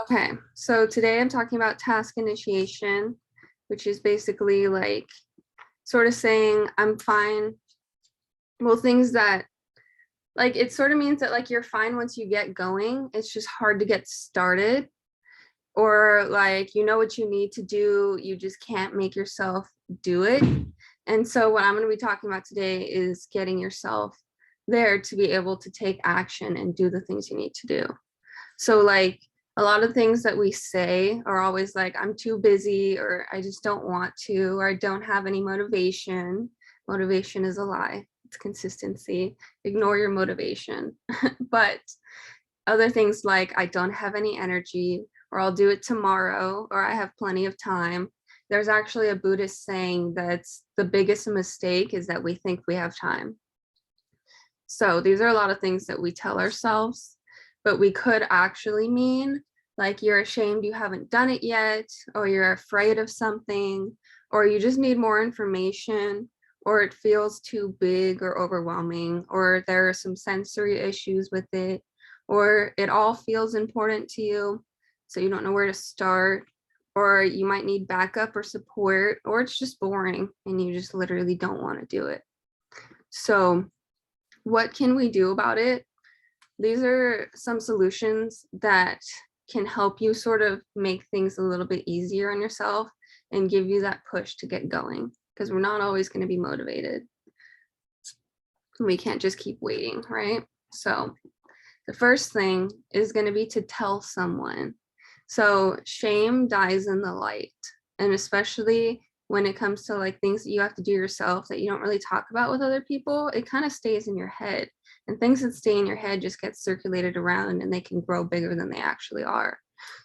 Okay, so today I'm talking about task initiation, which is basically like sort of saying I'm fine. Well, things that like it sort of means that like you're fine once you get going. It's just hard to get started, or like you know what you need to do, you just can't make yourself do it. And so, what I'm going to be talking about today is getting yourself there to be able to take action and do the things you need to do. So like a lot of things that we say are always like, I'm too busy, or I just don't want to, or I don't have any motivation. Motivation is a lie. It's consistency. Ignore your motivation. But other things like I don't have any energy, or I'll do it tomorrow, or I have plenty of time. There's actually a Buddhist saying that's the biggest mistake is that we think we have time. So these are a lot of things that we tell ourselves, but we could actually mean like you're ashamed you haven't done it yet, or you're afraid of something, or you just need more information, or it feels too big or overwhelming, or there are some sensory issues with it, or it all feels important to you, so you don't know where to start, or you might need backup or support, or it's just boring and you just literally don't want to do it. So what can we do about it? These are some solutions that can help you sort of make things a little bit easier on yourself and give you that push to get going, because we're not always going to be motivated. We can't just keep waiting, right? So the first thing is going to be to tell someone. So shame dies in the light, and especially when it comes to like things that you have to do yourself that you don't really talk about with other people, it kind of stays in your head. And things that stay in your head just get circulated around and they can grow bigger than they actually are.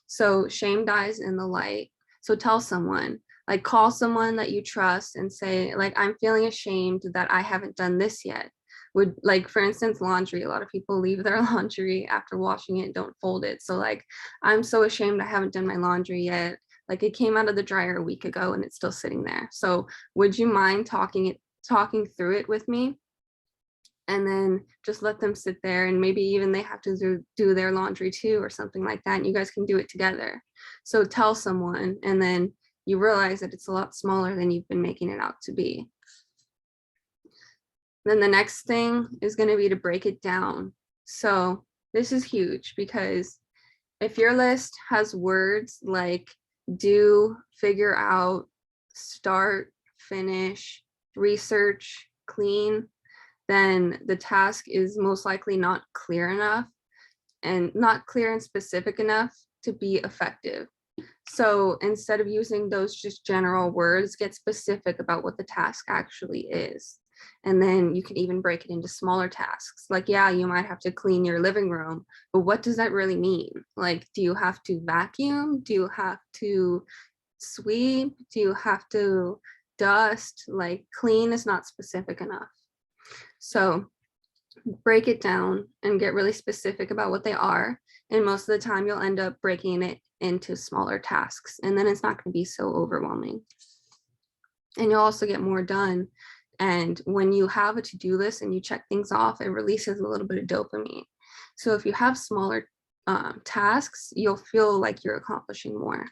So shame dies in the light. So tell someone, like call someone that you trust and say, like, I'm feeling ashamed that I haven't done this yet. Would, like, for instance, laundry. A lot of people leave their laundry after washing it and don't fold it. So like, I'm so ashamed I haven't done my laundry yet. Like it came out of the dryer a week ago and it's still sitting there. So would you mind talking through it with me? And then just let them sit there, and maybe even they have to do their laundry too or something like that, and you guys can do it together. So tell someone, and then you realize that it's a lot smaller than you've been making it out to be. Then the next thing is going to be to break it down. So this is huge, because if your list has words like do, figure out, start, finish, research, clean, then the task is most likely not clear enough and not clear and specific enough to be effective. So instead of using those just general words, get specific about what the task actually is. And then you can even break it into smaller tasks. Like, yeah, you might have to clean your living room, but what does that really mean? Like, do you have to vacuum? Do you have to sweep? Do you have to dust? Like, clean is not specific enough. So break it down and get really specific about what they are. And most of the time, you'll end up breaking it into smaller tasks. And then it's not going to be so overwhelming. And you'll also get more done. And when you have a to do list and you check things off, it releases a little bit of dopamine. So if you have smaller tasks, you'll feel like you're accomplishing more.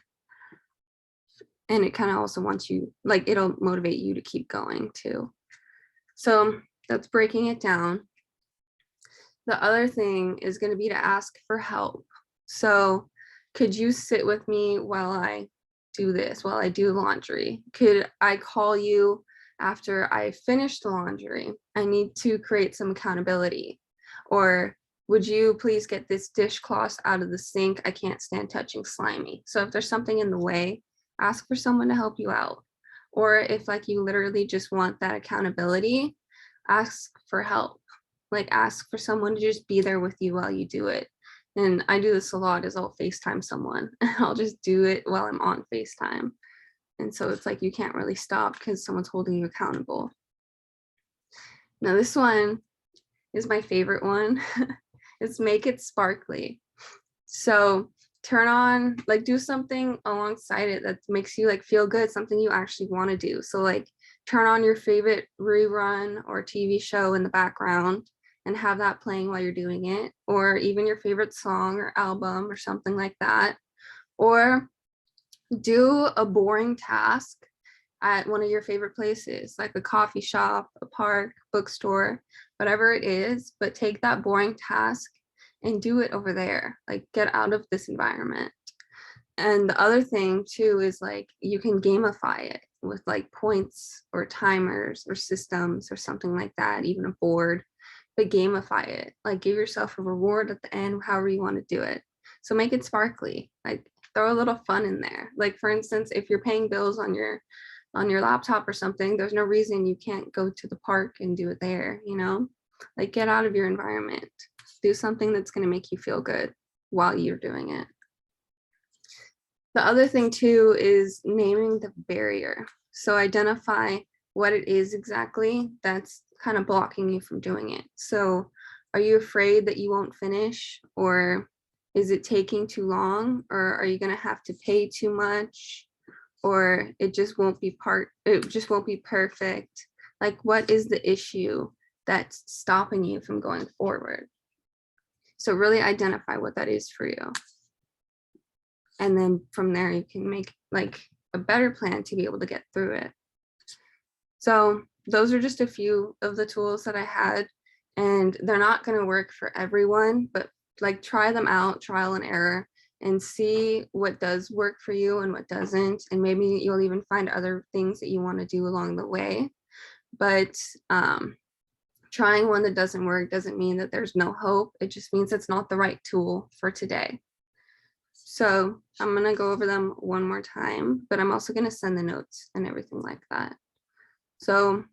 And it kind of also wants you, like, it'll motivate you to keep going too. So that's breaking it down. The other thing is going to be to ask for help. So could you sit with me while I do this, while I do laundry? Could I call you after I finish the laundry? I need to create some accountability. Or would you please get this dishcloth out of the sink? I can't stand touching slimy. So if there's something in the way, ask for someone to help you out. Or if like you literally just want that accountability, ask for help. Like ask for someone to just be there with you while you do it. And I do this a lot, is I'll FaceTime someone and I'll just do it while I'm on FaceTime. And so it's like you can't really stop because someone's holding you accountable. Now this one is my favorite one. It's make it sparkly. So turn on, like, do something alongside it that makes you like feel good, something you actually want to do. So like turn on your favorite rerun or TV show in the background and have that playing while you're doing it, or even your favorite song or album or something like that. Or do a boring task at one of your favorite places, like a coffee shop, a park, bookstore, whatever it is, but take that boring task and do it over there. Like, get out of this environment. And the other thing too is like you can gamify it with like points or timers or systems or something like that, even a board, but gamify it. Like, give yourself a reward at the end, however you want to do it. So make it sparkly. Like, throw a little fun in there. Like, for instance, if you're paying bills on your laptop or something, there's no reason you can't go to the park and do it there, you know? Like, get out of your environment. Do something that's going to make you feel good while you're doing it. The other thing too is naming the barrier. So identify what it is exactly that's kind of blocking you from doing it. So are you afraid that you won't finish, or is it taking too long, or are you going to have to pay too much, or it just won't be perfect? Like, what is the issue that's stopping you from going forward? So really identify what that is for you. And then from there, you can make like a better plan to be able to get through it. So those are just a few of the tools that I had, and they're not going to work for everyone, but like try them out, trial and error, and see what does work for you and what doesn't. And maybe you'll even find other things that you want to do along the way. But trying one that doesn't work doesn't mean that there's no hope. It just means it's not the right tool for today. So I'm going to go over them one more time, but I'm also going to send the notes and everything like that. So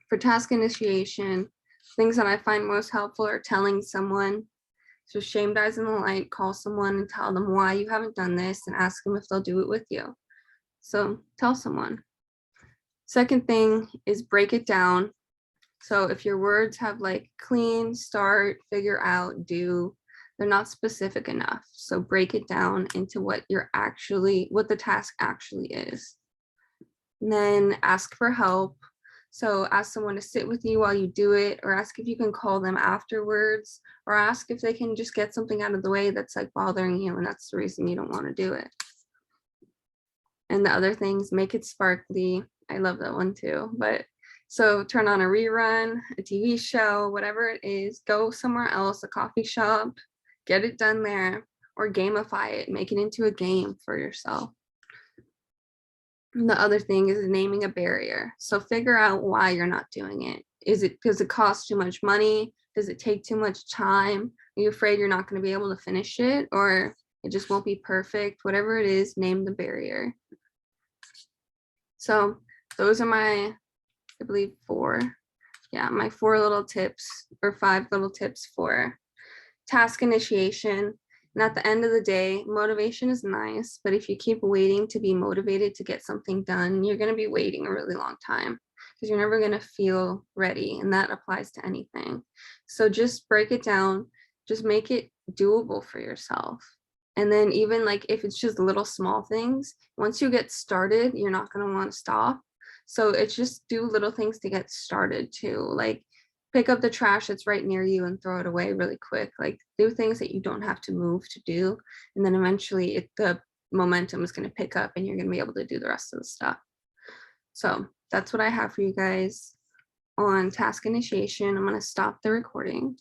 for task initiation, things that I find most helpful are telling someone. So shame dies in the light, call someone and tell them why you haven't done this and ask them if they'll do it with you. So tell someone. Second thing is break it down. So if your words have like clean, start, figure out, do, they're not specific enough. So break it down into what the task actually is. And then ask for help. So ask someone to sit with you while you do it, or ask if you can call them afterwards, or ask if they can just get something out of the way that's like bothering you and that's the reason you don't want to do it. And the other things, make it sparkly. I love that one too. But so turn on a rerun, a TV show, whatever it is, go somewhere else, a coffee shop, get it done there, or gamify it, make it into a game for yourself. And the other thing is naming a barrier. So figure out why you're not doing it. Is it because it costs too much money? Does it take too much time? Are you afraid you're not going to be able to finish it, or it just won't be perfect? Whatever it is, name the barrier. So those are my, I believe, my 4 little tips, or 5 little tips for task initiation. And at the end of the day, motivation is nice, but if you keep waiting to be motivated to get something done, you're going to be waiting a really long time because you're never going to feel ready. And that applies to anything. So just break it down, just make it doable for yourself. And then even like if it's just little small things, once you get started, you're not going to want to stop. So it's just do little things to get started too. Like pick up the trash that's right near you and throw it away really quick. Like do things that you don't have to move to do. And then eventually the momentum is going to pick up and you're going to be able to do the rest of the stuff. So that's what I have for you guys on task initiation. I'm going to stop the recording.